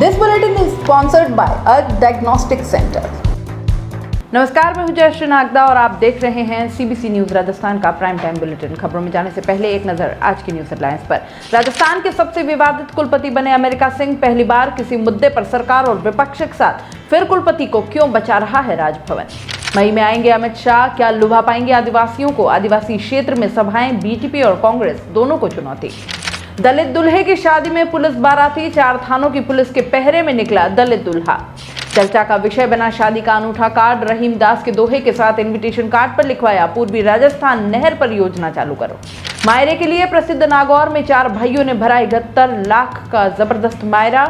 This bulletin is sponsored by a diagnostic center. नमस्कार, मैं हूं जयश्री नागदा और आप देख रहे हैं सीबीसी न्यूज राजस्थान का प्राइम टाइम बुलेटिन। खबरों में जाने से पहले एक नजर आज की न्यूज हेडलाइंस पर। राजस्थान के सबसे विवादित कुलपति बने अमेरिका सिंह। पहली बार किसी मुद्दे पर सरकार और विपक्ष के साथ फिर कुलपति को क्यों बचा रहा है राजभवन। मई में आएंगे अमित शाह, क्या लुभा पाएंगे आदिवासियों को। आदिवासी क्षेत्र में सभाएं, बीजेपी और कांग्रेस दोनों को चुनौती। दलित दूल्हे की शादी में पुलिस बाराती, 4 थानों की पुलिस के पहरे में निकला दलित दूल्हा। चर्चा का विषय बना शादी का अनूठा कार्ड, रहीम दास के दोहे के साथ इनविटेशन कार्ड पर लिखवाया पूर्वी राजस्थान नहर परियोजना चालू करो। मायरे के लिए प्रसिद्ध नागौर में 4 भाइयों ने भरा 71 लाख का जबरदस्त मायरा।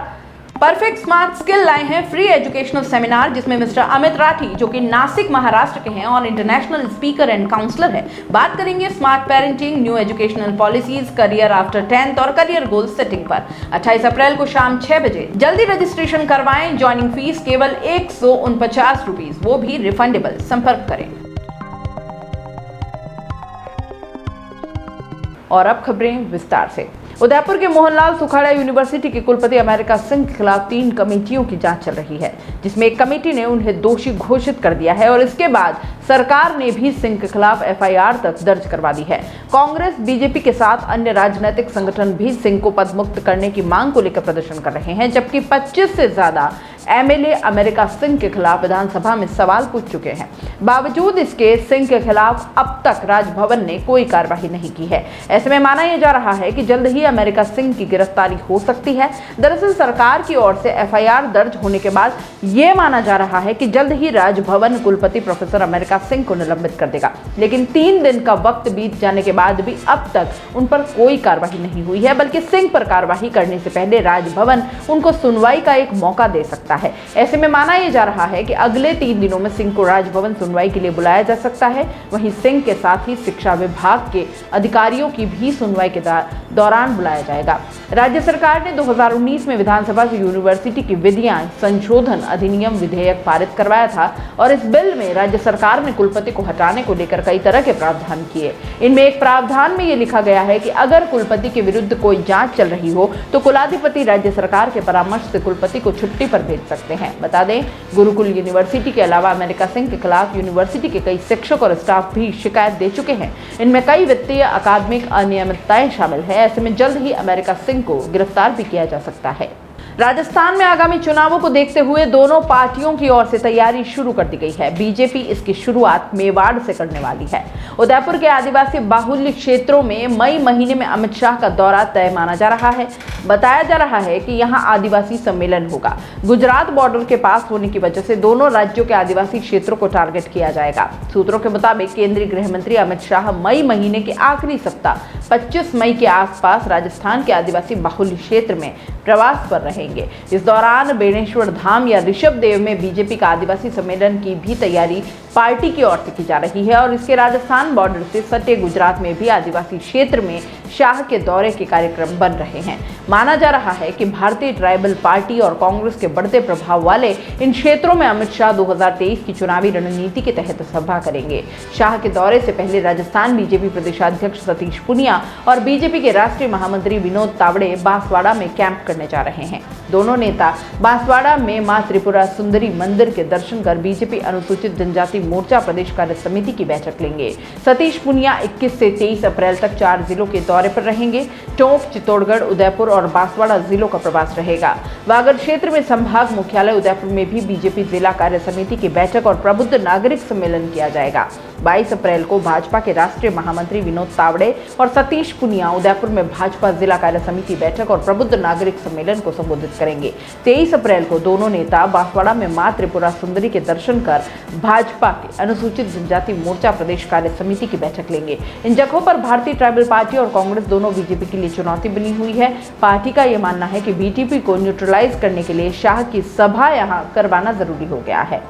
परफेक्ट स्मार्ट स्किल लाए हैं फ्री एजुकेशनल सेमिनार, जिसमें मिस्टर अमित राठी, जो कि नासिक महाराष्ट्र के हैं और इंटरनेशनल स्पीकर एंड काउंसलर है, बात करेंगे smart parenting, new educational policies, career after 10th और करियर गोल सेटिंग पर। 28 अप्रैल को शाम 6 बजे जल्दी रजिस्ट्रेशन करवाएं। ज्वाइनिंग फीस केवल 149 रुपीज, वो भी रिफंडेबल। संपर्क करें। और अब खबरें विस्तार से। उदयपुर के मोहनलाल सुखाड़ा यूनिवर्सिटी के कुलपति अमेरिका सिंह के खिलाफ 3 कमेटियों की जांच चल रही है, जिसमें एक कमेटी ने उन्हें दोषी घोषित कर दिया है और इसके बाद सरकार ने भी सिंह के खिलाफ एफआईआर तक दर्ज करवा दी है। कांग्रेस, बीजेपी के साथ अन्य राजनीतिक संगठन भी सिंह को पदमुक्त करने की मांग को लेकर प्रदर्शन कर रहे हैं, जबकि 25 से ज्यादा एमएलए अमेरिका सिंह के खिलाफ विधानसभा में सवाल पूछ चुके हैं। बावजूद इसके सिंह के खिलाफ अब तक राजभवन ने कोई कार्रवाई नहीं की है। ऐसे में माना यह जा रहा है कि जल्द ही अमेरिका सिंह की गिरफ्तारी हो सकती है। दरअसल सरकार की ओर से एफआईआर दर्ज होने के बाद यह माना जा रहा है कि जल्द ही राजभवन कुलपति प्रोफेसर अमेरिका सिंह को निलंबित कर देगा, लेकिन 3 दिन का वक्त बीत जाने के बाद भी अब तक उन पर कोई कार्रवाई नहीं हुई है, बल्कि सिंह पर कार्रवाई करने से पहले राजभवन उनको सुनवाई का एक मौका दे सकता है। ऐसे में माना यह जा रहा है कि अगले 3 दिनों में सिंह को राजभवन सुनवाई के लिए बुलाया जा सकता है। वहीं सिंह के साथ ही शिक्षा विभाग के अधिकारियों की भी सुनवाई के दौरान बुलाया जाएगा। राज्य सरकार ने 2019 में विधानसभा से यूनिवर्सिटी की विधियां संशोधन अधिनियम विधेयक पारित करवाया था और इस बिल में राज्य सरकार ने कुलपति को हटाने को लेकर कई तरह के प्रावधान किए। इनमें एक प्रावधान में यह लिखा गया है कि अगर कुलपति के विरुद्ध कोई जांच चल रही हो तो कुलाधिपति राज्य सरकार के परामर्श से कुलपति को छुट्टी पर भेज सकते हैं। बता दें, गुरुकुल यूनिवर्सिटी के अलावा अमेरिका सिंह के खिलाफ यूनिवर्सिटी के कई शिक्षक और स्टाफ भी शिकायत दे चुके हैं। इनमें कई वित्तीय अकादमिक अनियमितताएं शामिल है। ऐसे में जल्द ही अमेरिका सिंह को गिरफ्तार भी किया जा सकता है। राजस्थान में आगामी चुनावों को देखते हुए दोनों पार्टियों की ओर से तैयारी शुरू कर दी गई है। बीजेपी इसकी शुरुआत मेवाड़ से करने वाली है। उदयपुर के आदिवासी बाहुल्य क्षेत्रों में मई महीने में अमित शाह का दौरा तय माना जा रहा है। बताया जा रहा है कि यहां आदिवासी सम्मेलन होगा। गुजरात बॉर्डर के पास होने की वजह से दोनों राज्यों के आदिवासी क्षेत्रों को टारगेट किया जाएगा। सूत्रों के मुताबिक केंद्रीय गृह मंत्री अमित शाह मई महीने के आखिरी सप्ताह 25 मई के आसपास राजस्थान के आदिवासी बाहुल्य क्षेत्र में प्रवास पर रहेंगे। इस दौरान बेणेश्वर धाम या ऋषभ देव में बीजेपी का आदिवासी सम्मेलन की भी तैयारी पार्टी की ओर से की जा रही है और इसके राजस्थान बॉर्डर से सटे गुजरात में भी आदिवासी क्षेत्र में शाह के दौरे के कार्यक्रम बन रहे हैं। माना जा रहा है कि भारतीय ट्राइबल पार्टी और कांग्रेस के बढ़ते प्रभाव वाले इन क्षेत्रों में अमित शाह 2023 की चुनावी रणनीति के तहत सभा करेंगे। शाह के दौरे से पहले राजस्थान बीजेपी प्रदेशाध्यक्ष सतीश पुनिया और बीजेपी के राष्ट्रीय महामंत्री विनोद तावड़े बांसवाड़ा में कैंप करने जा रहे हैं। दोनों नेता बांसवाड़ा में मां त्रिपुरा सुंदरी मंदिर के दर्शन कर बीजेपी अनुसूचित जनजाति मोर्चा प्रदेश कार्य समिति की बैठक लेंगे। सतीश पुनिया 21 से 23 अप्रैल तक 4 जिलों के दौरे पर रहेंगे। टोंक, चित्तौड़गढ़, उदयपुर और बांसवाड़ा जिलों का प्रवास रहेगा। वागड़ क्षेत्र में संभाग मुख्यालय उदयपुर में भी बीजेपी जिला कार्य समिति की बैठक और प्रबुद्ध नागरिक सम्मेलन किया जाएगा। 22 अप्रैल को भाजपा के राष्ट्रीय महामंत्री विनोद तावड़े और सतीश पुनिया उदयपुर में भाजपा जिला कार्य समिति बैठक और प्रबुद्ध नागरिक सम्मेलन को संबोधित करेंगे। 23 अप्रैल को दोनों नेता बांसवाड़ा में मां त्रिपुरा सुंदरी के दर्शन कर भाजपा के अनुसूचित जनजाति मोर्चा प्रदेश कार्य समिति की बैठक लेंगे। इन जगहों पर भारतीय ट्राइबल पार्टी और कांग्रेस दोनों बीजेपी के लिए चुनौती बनी हुई है। पार्टी का यह मानना है कि बीजेपी को न्यूट्रलाइज करने के लिए शाह की सभा यहां करवाना जरूरी हो गया है।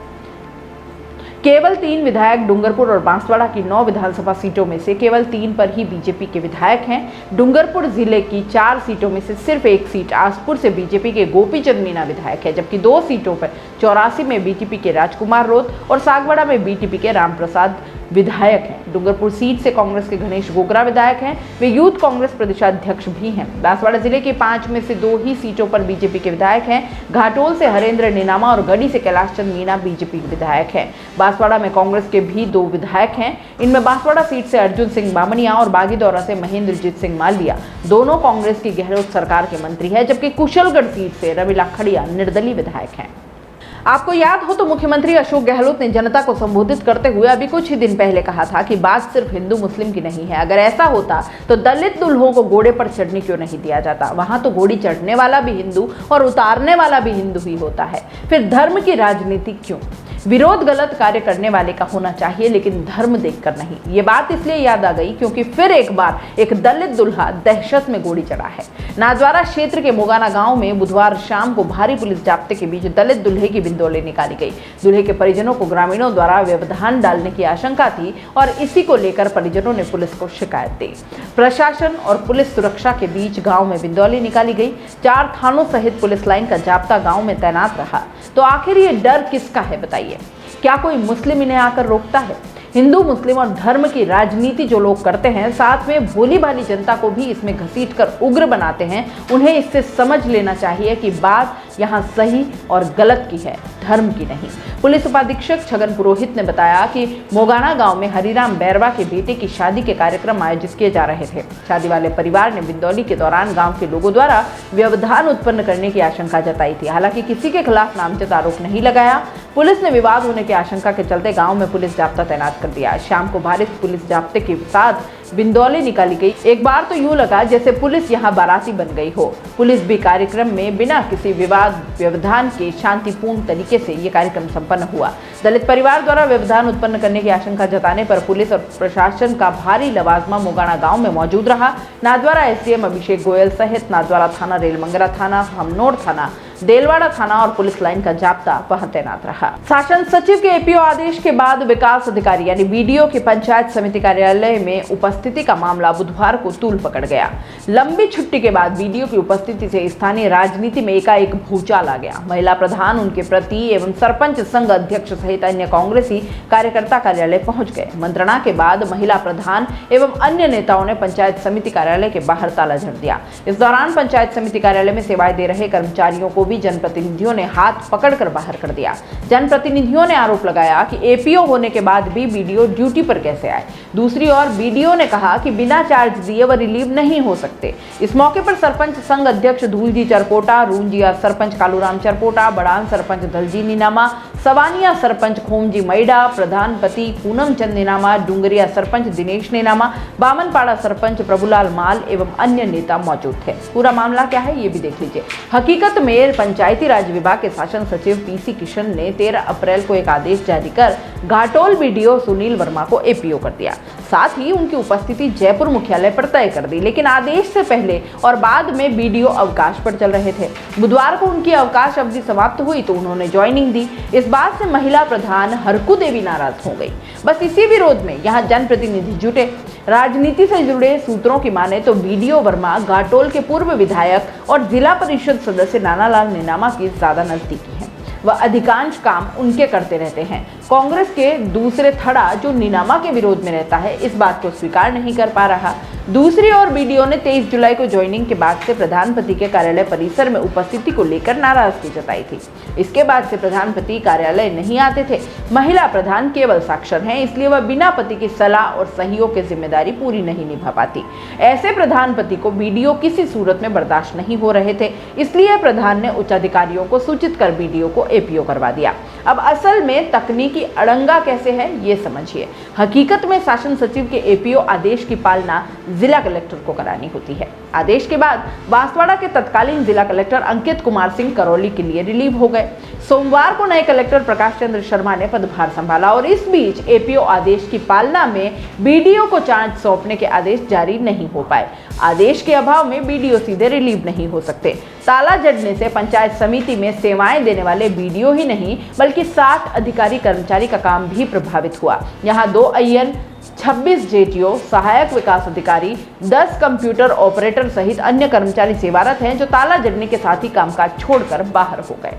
केवल 3 विधायक डूंगरपुर और बांसवाड़ा की 9 विधानसभा सीटों में से केवल 3 पर ही बीजेपी के विधायक हैं। डूंगरपुर जिले की 4 सीटों में से सिर्फ 1 सीट आसपुर से बीजेपी के गोपीचंद मीणा विधायक है, जबकि 2 सीटों पर 84 में बीजेपी के राजकुमार रोत और सागवाड़ा में बीजेपी के रामप्रसाद विधायक हैं। डूंगरपुर सीट से कांग्रेस के गणेश गोगरा विधायक हैं। वे यूथ कांग्रेस प्रदेशाध्यक्ष भी हैं। बांसवाड़ा जिले के 5 में से 2 ही सीटों पर बीजेपी के विधायक हैं। घाटोल से हरेंद्र नीनामा और गढ़ी से कैलाश चंद मीणा बीजेपी के विधायक हैं। बांसवाड़ा में कांग्रेस के भी 2 विधायक हैं। इनमें बांसवाड़ा सीट से अर्जुन सिंह बामनिया और बागीदौरा से महेंद्रजीत सिंह मालविया दोनों कांग्रेस की गहलोत सरकार के मंत्री हैं, जबकि कुशलगढ़ सीट से रविला खड़िया निर्दलीय विधायक हैं। आपको याद हो तो मुख्यमंत्री अशोक गहलोत ने जनता को संबोधित करते हुए अभी कुछ ही दिन पहले कहा था कि बात सिर्फ हिंदू मुस्लिम की नहीं है। अगर ऐसा होता तो दलित दुल्हों को घोड़े पर चढ़ने क्यों नहीं दिया जाता? वहां तो घोड़ी चढ़ने वाला भी हिंदू और उतारने वाला भी हिंदू ही होता है। फिर धर्म की राजनीति क्यों? विरोध गलत कार्य करने वाले का होना चाहिए, लेकिन धर्म देखकर नहीं। ये बात इसलिए याद आ गई क्योंकि फिर एक बार एक दलित दुल्हा दहशत में गोली चढ़ा है। नाथद्वारा क्षेत्र के मोगाना गांव में बुधवार शाम को भारी पुलिस जाब्ते के बीच दलित दुल्हे की बिंदौली निकाली गई। दूल्हे के परिजनों को ग्रामीणों द्वारा व्यवधान डालने की आशंका थी और इसी को लेकर परिजनों ने पुलिस को शिकायत दी। प्रशासन और पुलिस सुरक्षा के बीच गांव में बिंदौली निकाली गई। 4 थानों सहित पुलिस लाइन का जाब्ता गांव में तैनात रहा। तो आखिर ये डर किसका है बताइए? क्या कोई मुस्लिम इन्हें आकर रोकता है? हिंदू मुस्लिम और धर्म की राजनीति जो लोग करते हैं, साथ में भोली भाली जनता को भी इसमें घसीटकर उग्र बनाते हैं, उन्हें इससे समझ लेना चाहिए कि बात यहाँ सही और गलत की है, धर्म की नहीं। पुलिस उपाधीक्षक छगन पुरोहित ने बताया कि मोगाना गांव में हरिराम बैरवा के बेटे की शादी के कार्यक्रम आयोजित किए जा रहे थे। शादी वाले परिवार ने बिंदौली के दौरान गांव के लोगों द्वारा व्यवधान उत्पन्न करने की आशंका जताई थी। हालांकि किसी के खिलाफ नामजद आरोप नहीं लगाया। पुलिस ने विवाद होने की आशंका के चलते गांव में पुलिस जाब्ता तैनात कर दिया। शाम को भारी पुलिस जाब्ते के साथ बिंदौली निकाली गई। एक बार तो यूं लगा जैसे पुलिस यहां बाराती बन गई हो। पुलिस भी कार्यक्रम में बिना किसी विवाद व्यवधान के शांतिपूर्ण तरीके से ये कार्यक्रम संपन्न हुआ। दलित परिवार द्वारा व्यवधान उत्पन्न करने की आशंका जताने पर पुलिस और प्रशासन का भारी लवाजमा मोगाना गांव में मौजूद रहा। नाथद्वारा एसडीएम अभिषेक गोयल सहित नाथद्वारा थाना, रेलमंगरा थाना, हमनोर थाना, देलवाड़ा थाना और पुलिस लाइन का जाब्ता वहां तैनात रहा। शासन सचिव के एपीओ आदेश के बाद विकास अधिकारी यानी बीडीओ के पंचायत समिति कार्यालय में उपस्थिति का मामला बुधवार को तूल पकड़ गया। लंबी छुट्टी के बाद बीडीओ की उपस्थिति से स्थानीय राजनीति में एकाएक भूचाल आ गया। महिला प्रधान, उनके प्रति एवं सरपंच संघ अध्यक्ष सहित अन्य कांग्रेसी कार्यकर्ता कार्यालय पहुंच गए। मंत्रणा के बाद महिला प्रधान एवं अन्य नेताओं ने पंचायत समिति कार्यालय के बाहर ताला जड़ दिया। इस दौरान पंचायत समिति कार्यालय में सेवाएं दे रहे कर्मचारियों को भी जनप्रतिनिधियों ने हाथ पकड़कर बाहर कर दिया। जनप्रतिनिधियों ने आरोप लगाया कि एपीओ होने के बाद भी बीडीओ ड्यूटी पर कैसे आए। दूसरी ओर बीडीओ ने कहा कि बिना चार्ज दिए वह रिलीव नहीं हो सकते। इस मौके पर सरपंच संघ अध्यक्ष धूलजी चरपोटा, रूंजिया सरपंच कालूराम चरपोटा, बड़ान सरपंच दलजी नीनामा, सवानिया सरपंच खोमजी मैडा, प्रधानपति पूनम चंद नीनामा, डूंगरिया सरपंच दिनेश नीनामा, बामनपाड़ा सरपंच प्रभुलाल माल एवं अन्य नेता मौजूद थे। पूरा मामला क्या है ये भी देख लीजिए। हकीकत में पंचायती राज विभाग के शासन सचिव पीसी किशन ने 13 अप्रैल को एक आदेश जारी कर घाटोल बीडीओ सुनील वर्मा को एपीओ कर दिया। साथ ही उनकी उपस्थिति जयपुर मुख्यालय पर तय कर दी। लेकिन आदेश से पहले और बाद में बीडीओ अवकाश पर चल रहे थे। बुधवार को उनकी अवकाश अवधि समाप्त हुई तो उन्होंने ज्वाइनिंग दी। इस बात से महिला प्रधान हरकू देवी नाराज हो गई। बस इसी विरोध में यहाँ जनप्रतिनिधि जुटे। राजनीति से जुड़े सूत्रों की माने तो बीडीओ वर्मा घाटोल के पूर्व विधायक और जिला परिषद सदस्य नानालाल नीनामा की ज्यादा नजदीकी है। वह अधिकांश काम उनके करते रहते हैं। कांग्रेस के दूसरे थड़ा जो नीनामा के विरोध में रहता है, इस बात को स्वीकार नहीं कर पा रहा। दूसरी ओर बीडीओ ने 23 जुलाई को ज्वाइनिंग के बाद से प्रधानपति के कार्यालय परिसर में उपस्थिति को लेकर नाराजगी जताई थी। इसके बाद से प्रधानपति कार्यालय नहीं आते थे। महिला प्रधान केवल साक्षर हैं, इसलिए वह बिना पति की सलाह और सहयोग की जिम्मेदारी पूरी नहीं निभा पाती। ऐसे प्रधानपति को बीडीओ किसी सूरत में बर्दाश्त नहीं हो रहे थे, इसलिए प्रधान ने उच्च अधिकारियों को सूचित कर बीडीओ को एपीओ करवा दिया। अब असल में तकनीकी अड़ंगा कैसे है ये समझिए। हकीकत में शासन सचिव के एपीओ आदेश की पालना जिला कलेक्टर को करानी होती है। आदेश के बाद बांसवाड़ा के तत्कालीन जिला कलेक्टर अंकित कुमार सिंह करौली के लिए रिलीव हो गए। सोमवार को नए कलेक्टर प्रकाश चंद्र शर्मा ने पदभार संभाला और इस बीच एपीओ आदेश की पालना में बीडीओ को चार्ज सौंपने के आदेश जारी नहीं हो पाए। आदेश के अभाव में बीडीओ सीधे रिलीव नहीं हो सकते। ताला जड़ने से पंचायत समिति में सेवाएं देने वाले बीडीओ ही नहीं बल्कि 60 अधिकारी कर्मचारी का काम भी प्रभावित हुआ। यहाँ 2 अय्यन, 26 जेटीओ, सहायक विकास अधिकारी, 10 कंप्यूटर ऑपरेटर सहित अन्य कर्मचारी सेवारत हैं जो ताला जड़ने के साथ ही कामकाज छोड़कर बाहर हो गए।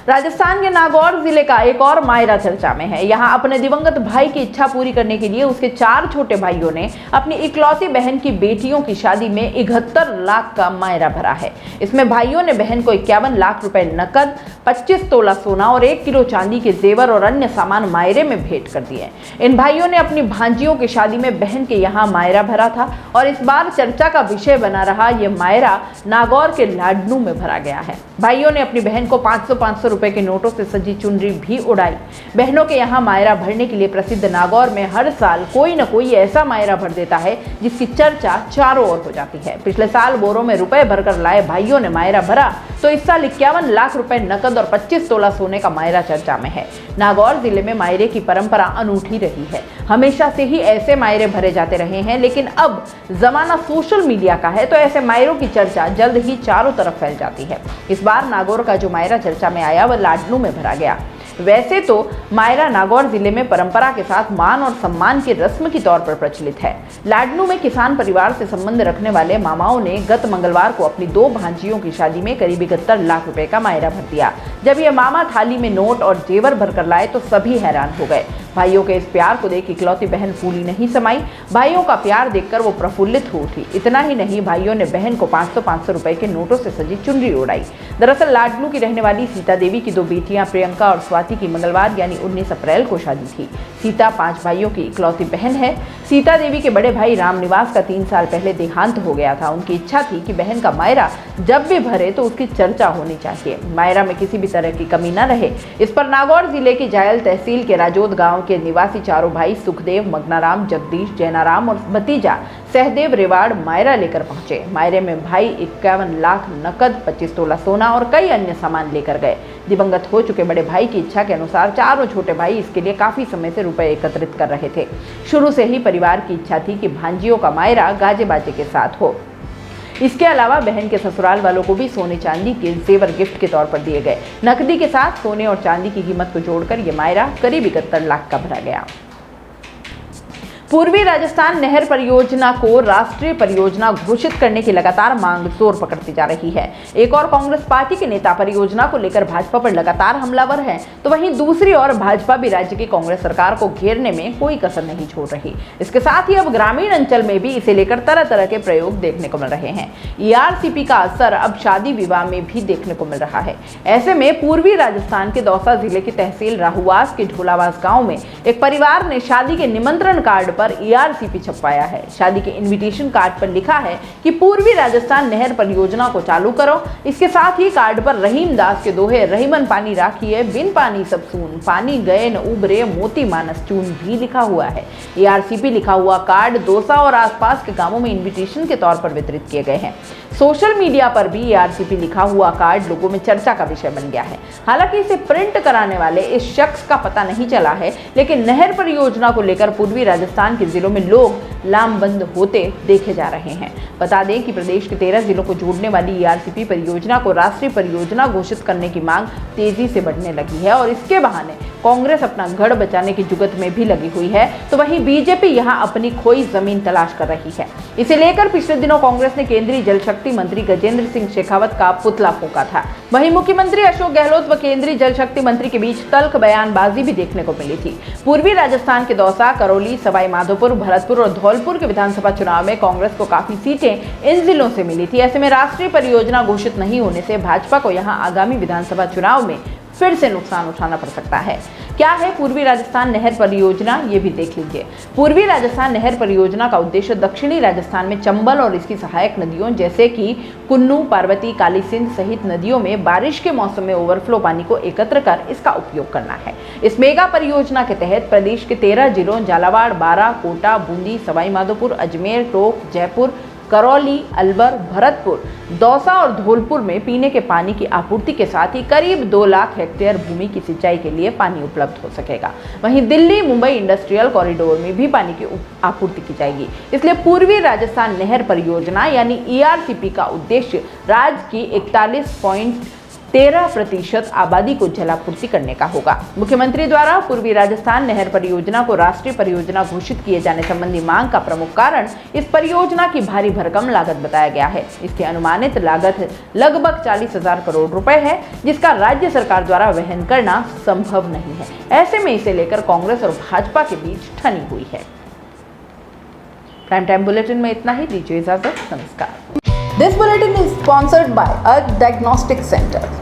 राजस्थान के नागौर जिले का एक और मायरा चर्चा में है। यहाँ अपने दिवंगत भाई की इच्छा पूरी करने के लिए उसके 4 छोटे भाइयों ने अपनी इकलौती बहन की बेटियों की शादी में 71 लाख का मायरा भरा है। इसमें भाइयों ने बहन को 51 लाख रुपए नकद, 25 तोला सोना और 1 किलो चांदी के जेवर और अन्य सामान मायरे में भेंट कर दिए। इन भाइयों ने अपनी भांजियों की शादी में बहन के यहाँ मायरा भरा था और इस बार चर्चा का विषय बना रहा ये मायरा नागौर के लाडनू में भरा गया है। भाइयों ने अपनी बहन को 500 रुपए के नोटों से सजी चुनरी भी उड़ाई। बहनों के यहाँ मायरा भरने के लिए प्रसिद्ध नागौर में हर साल कोई न कोई ऐसा मायरा भर देता है जिसकी चर्चा चारों ओर हो जाती है। पिछले साल बोरों में रुपए भरकर लाए भाइयों ने मायरा भरा तो इस साल 51 लाख रुपए नकद और 25 तोला सोने का मायरा चर्चा में है। नागौर जिले में मायरे की परंपरा अनूठी रही है। हमेशा से ही ऐसे मायरे भरे जाते रहे हैं, लेकिन अब जमाना सोशल मीडिया का है तो ऐसे मायरों की चर्चा जल्द ही चारों तरफ फैल जाती है। इस बार नागौर का जो मायरा चर्चा में आया वह लाडनू में भरा गया। वैसे तो मायरा नागौर जिले में परंपरा के साथ मान और सम्मान की रस्म के तौर पर प्रचलित है। लाडनू में किसान परिवार से संबंध रखने वाले मामाओं ने गत मंगलवार को अपनी 2 भांजियों की शादी में करीब 71 लाख रुपए का मायरा भर दिया। जब ये मामा थाली में नोट और जेवर भरकर लाए तो सभी हैरान हो गए। भाइयों के इस प्यार को देख इकलौती बहन फूली नहीं समाई। भाइयों का प्यार देखकर वो प्रफुल्लित हो उठी। इतना ही नहीं, भाइयों ने बहन को 500 रुपए के नोटों से सजी चुनरी उड़ाई। दरअसल लाडनू की रहने वाली सीता देवी की 2 बेटियां प्रियंका और स्वाति की मंगलवार यानी 19 अप्रैल को शादी थी। सीता 5 भाइयों की इकलौती बहन है। सीता देवी के बड़े भाई रामनिवास का 3 साल पहले देहांत हो गया था। उनकी इच्छा थी कि बहन का मायरा जब भी भरे तो उसकी चर्चा होनी चाहिए, मायरा में किसी भी तरह की कमी न रहे। इस पर नागौर जिले की जायल तहसील के राजोद गांव के निवासी चारों भाई सुखदेव, मगनाराम, जगदीश, जैनाराम और भतीजा सहदेव रेवाड़ मायरा लेकर पहुंचे। मायरे में भाई 51 लाख नकद, 25 तोला सोना और कई अन्य सामान लेकर गए। दिवंगत हो चुके बड़े भाई की इच्छा के अनुसार चारों छोटे भाई इसके लिए काफी समय से रुपए एकत्रित कर रहे थे। शुरू से ही परिवार की इच्छा थी कि भांजियों का मायरा गाजे बाजे के साथ हो। इसके अलावा बहन के ससुराल वालों को भी सोने चांदी के जेवर गिफ्ट के तौर पर दिए गए। नकदी के साथ सोने और चांदी की कीमत को जोड़कर ये मायरा करीब 71 लाख का भरा गया। पूर्वी राजस्थान नहर परियोजना को राष्ट्रीय परियोजना घोषित करने की लगातार मांग जोर पकड़ती जा रही है। एक और कांग्रेस पार्टी के नेता परियोजना को लेकर भाजपा पर लगातार हमलावर हैं, तो वहीं दूसरी ओर भाजपा भी राज्य की कांग्रेस सरकार को घेरने में कोई कसर नहीं छोड़ रही। इसके साथ ही अब ग्रामीण अंचल में भी इसे लेकर तरह तरह के प्रयोग देखने को मिल रहे हैं। ERCP का असर अब शादी विवाह में भी देखने को मिल रहा है। ऐसे में पूर्वी राजस्थान के दौसा जिले की तहसील राहुवास के ढोलावास गाँव में एक परिवार ने शादी के निमंत्रण कार्ड पर ERCP छपवाया है। शादी के इनविटेशन कार्ड पर लिखा है कि पूर्वी राजस्थान नहर परियोजना को चालू करो। इसके साथ ही कार्ड पर रहीम दास के दोहे रहीमन पानी राखिए, बिन पानी सब सून, पानी गए न उबरे, मोती मानस चून भी लिखा हुआ है। ERCP लिखा हुआ कार्ड दौसा और आसपास के गांवों में इनविटेशन के तौर पर वितरित किए गए हैं। सोशल मीडिया पर भी ERCP लिखा हुआ कार्ड लोगों में चर्चा का विषय बन गया है। हालांकि इसे प्रिंट कराने वाले इस शख्स का पता नहीं चला है, लेकिन नहर परियोजना को लेकर पूर्वी राजस्थान के जिलों में लोग लामबंद होते देखे जा रहे हैं। बता दें कि प्रदेश के 13 जिलों को जोड़ने वाली ERCP परियोजना को राष्ट्रीय परियोजना घोषित करने की मांग तेजी से बढ़ने लगी है और इसके बहाने कांग्रेस अपना गढ़ बचाने की जुगत में भी लगी हुई है, तो वहीं बीजेपी यहां अपनी खोई जमीन तलाश कर रही है। इसे लेकर पिछले दिनों कांग्रेस ने केंद्रीय जल शक्ति मंत्री गजेंद्र सिंह शेखावत का पुतला फूंका था। वहीं मुख्यमंत्री अशोक गहलोत व केंद्रीय जल शक्ति मंत्री के बीच तल्ख बयानबाजी भी देखने को मिली थी। पूर्वी राजस्थान के दौसा, करौली, सवाई माधोपुर, भरतपुर और धौलपुर के विधानसभा चुनाव में कांग्रेस को काफी सीटें इन जिलों से मिली थी। ऐसे में राष्ट्रीय परियोजना घोषित नहीं होने से भाजपा को यहां आगामी विधानसभा चुनाव में फिर से नुकसान उठाना पड़ सकता है। क्या है पूर्वी राजस्थान नहर परियोजना, ये भी देख लीजिए। पूर्वी राजस्थान नहर परियोजना का उद्देश्य दक्षिणी राजस्थान में चंबल और इसकी सहायक नदियों जैसे कि कुन्नू, पार्वती, काली सिंध सहित नदियों में बारिश के मौसम में ओवरफ्लो पानी को एकत्र कर इसका उपयोग करना है। इस मेगा परियोजना के तहत प्रदेश के 13 जिलों झालावाड़, बारां, कोटा, बूंदी, सवाई माधोपुर, अजमेर, टोंक, जयपुर, करौली, अलवर, भरतपुर, दौसा और धौलपुर में पीने के पानी की आपूर्ति के साथ ही करीब 2 लाख हेक्टेयर भूमि की सिंचाई के लिए पानी उपलब्ध हो सकेगा। वहीं दिल्ली मुंबई इंडस्ट्रियल कॉरिडोर में भी पानी की आपूर्ति की जाएगी। इसलिए पूर्वी राजस्थान नहर परियोजना यानी ERCP का उद्देश्य राज्य की 41 13% आबादी को जलापूर्ति करने का होगा। मुख्यमंत्री द्वारा पूर्वी राजस्थान नहर परियोजना को राष्ट्रीय परियोजना घोषित किए जाने संबंधी मांग का प्रमुख कारण इस परियोजना की भारी भरकम लागत बताया गया है। इसकी अनुमानित लागत लगभग 40,000 करोड़ रुपए है, जिसका राज्य सरकार द्वारा वहन करना संभव नहीं है। ऐसे में इसे लेकर कांग्रेस और भाजपा के बीच ठनी हुई है। प्राइम टाइम बुलेटिन में इतना ही। दीजिए इजाजत, नमस्कार। This bulletin is sponsored by earth diagnostic centre.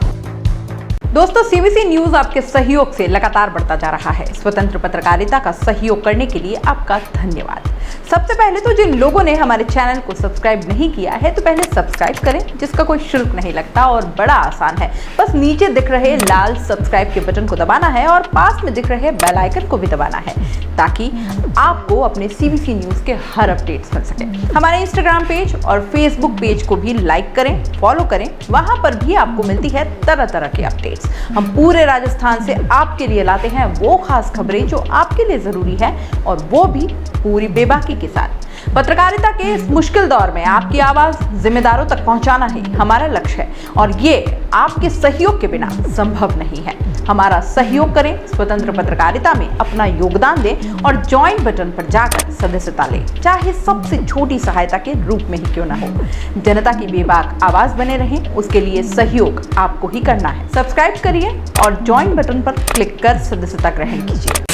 दोस्तों, सीबीसी न्यूज आपके सहयोग से लगातार बढ़ता जा रहा है। स्वतंत्र पत्रकारिता का सहयोग करने के लिए आपका धन्यवाद। सबसे पहले तो जिन लोगों ने हमारे चैनल को सब्सक्राइब नहीं किया है, तो पहले सब्सक्राइब करें, जिसका कोई शुल्क नहीं लगता और बड़ा आसान है। बस नीचे दिख रहे लाल सब्सक्राइब के बटन को दबाना है और पास में दिख रहे बेल आइकन को भी दबाना है, ताकि आपको अपने सीबीसी न्यूज के हर अपडेट्स मिल सके। हमारे इंस्टाग्राम पेज और फेसबुक पेज को भी लाइक करें, फॉलो करें। वहां पर भी आपको मिलती है तरह तरह की अपडेट्स। हम पूरे राजस्थान से आपके लिए लाते हैं वो खास खबरें जो आपके लिए जरूरी है, और वो भी पूरी बेबाकी के साथ। पत्रकारिता के इस मुश्किल दौर में आपकी आवाज जिम्मेदारों तक पहुंचाना ही हमारा लक्ष्य है, और ये आपके सहयोग के बिना संभव नहीं है। हमारा सहयोग करें, स्वतंत्र पत्रकारिता में अपना योगदान दें और ज्वाइन बटन पर जाकर सदस्यता लें, चाहे सबसे छोटी सहायता के रूप में ही क्यों ना हो। जनता की बेबाक आवाज बने रहें, उसके लिए सहयोग आपको ही करना है। सब्सक्राइब करिए और ज्वाइन बटन पर क्लिक कर सदस्यता ग्रहण कीजिए।